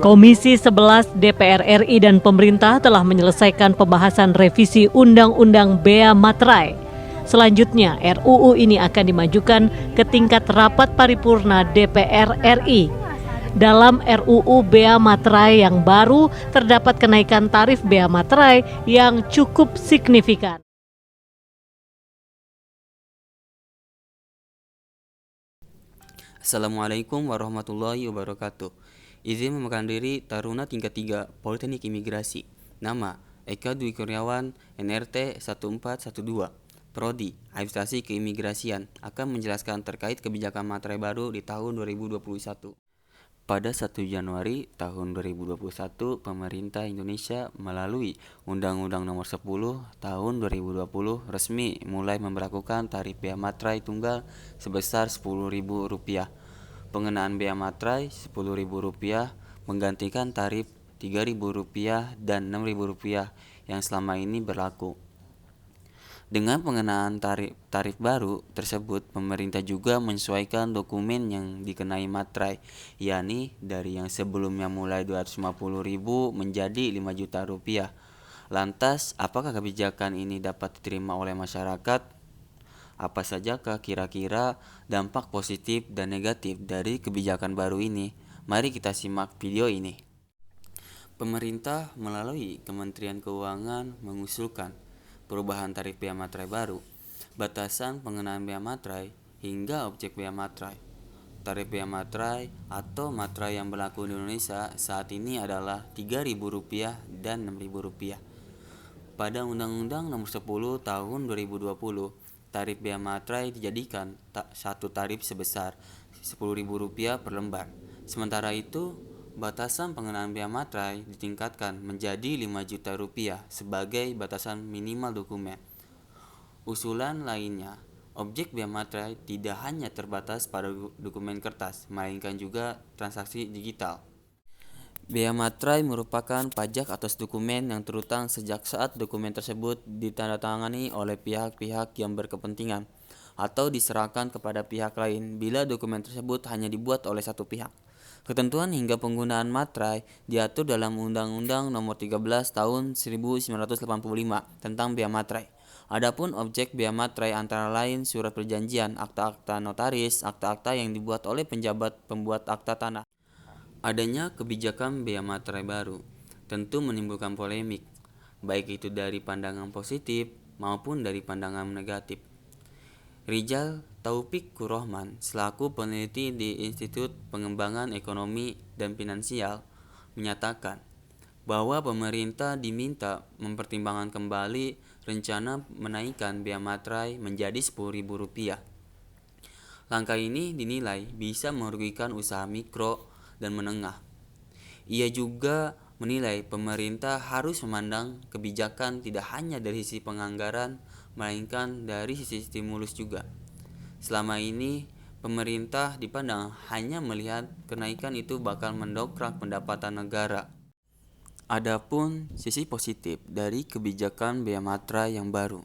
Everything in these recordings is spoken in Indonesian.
Komisi 11 DPR RI dan pemerintah telah menyelesaikan pembahasan revisi Undang-Undang Bea Materai. Selanjutnya, RUU ini akan dimajukan ke tingkat rapat paripurna DPR RI. Dalam RUU Bea Materai yang baru, terdapat kenaikan tarif bea materai yang cukup signifikan. Assalamualaikum warahmatullahi wabarakatuh. Izin memegang diri Taruna Tingkat 3 Politeknik Imigrasi. Nama Eka Dwi Kurniawan, NRT 1412. Prodi Administrasi Keimigrasian akan menjelaskan terkait kebijakan materai baru di tahun 2021. Pada 1 Januari tahun 2021, pemerintah Indonesia melalui Undang-Undang Nomor 10 Tahun 2020 resmi mulai memberlakukan tarif bea materai tunggal sebesar Rp10.000. Pengenaan bea materai Rp10.000 menggantikan tarif Rp3.000 dan Rp6.000 yang selama ini berlaku. Dengan pengenaan tarif baru tersebut, pemerintah juga menyesuaikan dokumen yang dikenai materai, yakni dari yang sebelumnya mulai Rp250.000 menjadi Rp5 juta. Lantas, apakah kebijakan ini dapat diterima oleh masyarakat? Apa sajakah kira-kira dampak positif dan negatif dari kebijakan baru ini? Mari kita simak video ini. Pemerintah melalui Kementerian Keuangan mengusulkan perubahan tarif bea materai baru, batasan pengenaan bea materai, hingga objek bea materai. Tarif bea materai atau materai yang berlaku di Indonesia saat ini adalah Rp3.000 dan Rp6.000. Pada Undang-Undang Nomor 10 Tahun 2020, tarif bea materai dijadikan satu tarif sebesar Rp10.000 per lembar. Sementara itu, batasan pengenaan bea materai ditingkatkan menjadi Rp5 juta sebagai batasan minimal dokumen. Usulan lainnya, objek bea materai tidak hanya terbatas pada dokumen kertas, melainkan juga transaksi digital. Bea materai merupakan pajak atas dokumen yang terutang sejak saat dokumen tersebut ditandatangani oleh pihak-pihak yang berkepentingan atau diserahkan kepada pihak lain bila dokumen tersebut hanya dibuat oleh satu pihak. Ketentuan hingga penggunaan materai diatur dalam Undang-Undang Nomor 13 Tahun 1985 tentang bea materai. Adapun objek bea materai antara lain surat perjanjian, akta-akta notaris, akta-akta yang dibuat oleh penjabat pembuat akta tanah. Adanya kebijakan bea materai baru tentu menimbulkan polemik, baik itu dari pandangan positif maupun dari pandangan negatif. Rijal Taufik Kurohman selaku peneliti di Institut Pengembangan Ekonomi dan Finansial menyatakan bahwa pemerintah diminta mempertimbangkan kembali rencana menaikkan bea materai menjadi Rp10.000. Langkah ini dinilai bisa merugikan usaha mikro dan menengah. Ia juga menilai pemerintah harus memandang kebijakan tidak hanya dari sisi penganggaran, melainkan dari sisi stimulus juga. Selama ini, pemerintah dipandang hanya melihat kenaikan itu bakal mendongkrak pendapatan negara. Adapun sisi positif dari kebijakan bea materai yang baru,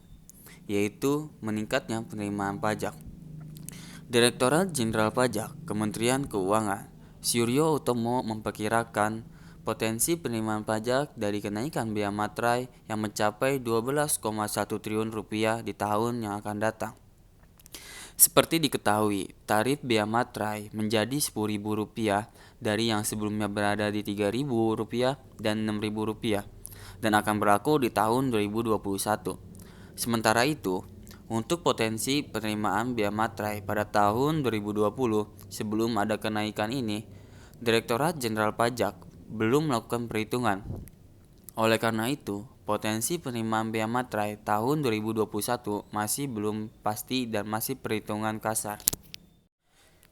yaitu meningkatnya penerimaan pajak. Direktorat Jenderal Pajak Kementerian Keuangan Suryo Utomo memperkirakan potensi penerimaan pajak dari kenaikan bea materai yang mencapai Rp12,1 triliun di tahun yang akan datang. Seperti diketahui, tarif bea materai menjadi Rp10.000 dari yang sebelumnya berada di Rp3.000 dan Rp6.000 dan akan berlaku di tahun 2021. Sementara itu, untuk potensi penerimaan bea materai pada tahun 2020 sebelum ada kenaikan ini, Direktorat Jenderal Pajak belum melakukan perhitungan. Oleh karena itu, potensi penerimaan bea materai tahun 2021 masih belum pasti dan masih perhitungan kasar.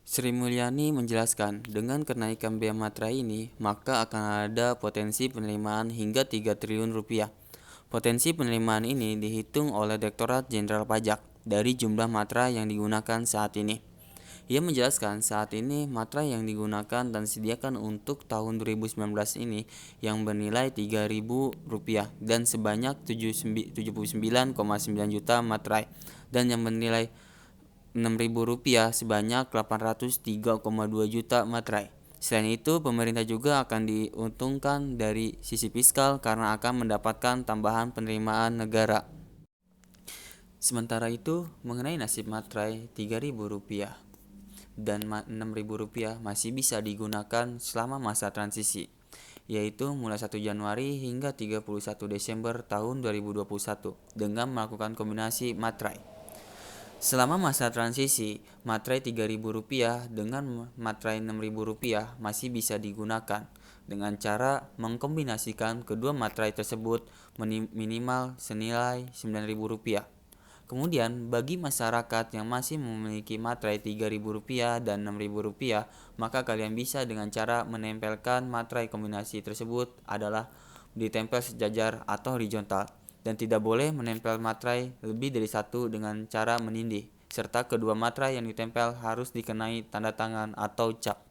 Sri Mulyani menjelaskan, dengan kenaikan bea materai ini, maka akan ada potensi penerimaan hingga Rp3 triliun. Potensi penerimaan ini dihitung oleh Direktorat Jenderal Pajak dari jumlah materai yang digunakan saat ini. Ia menjelaskan saat ini materai yang digunakan dan disediakan untuk tahun 2019 ini yang bernilai Rp3.000 dan sebanyak 79,9 juta materai dan yang bernilai Rp6.000 sebanyak 803,2 juta materai. Selain itu, pemerintah juga akan diuntungkan dari sisi fiskal karena akan mendapatkan tambahan penerimaan negara. Sementara itu, mengenai nasib materai Rp3.000 dan Rp6.000 masih bisa digunakan selama masa transisi, yaitu mulai 1 Januari hingga 31 Desember tahun 2021 dengan melakukan kombinasi materai. Selama masa transisi, materai Rp3.000 dengan materai Rp6.000 masih bisa digunakan dengan cara mengkombinasikan kedua materai tersebut minimal senilai Rp9.000. Kemudian, bagi masyarakat yang masih memiliki materai Rp3.000 dan Rp6.000, maka kalian bisa dengan cara menempelkan materai kombinasi tersebut adalah ditempel sejajar atau horizontal, dan tidak boleh menempel materai lebih dari satu dengan cara menindih, serta kedua materai yang ditempel harus dikenai tanda tangan atau cap.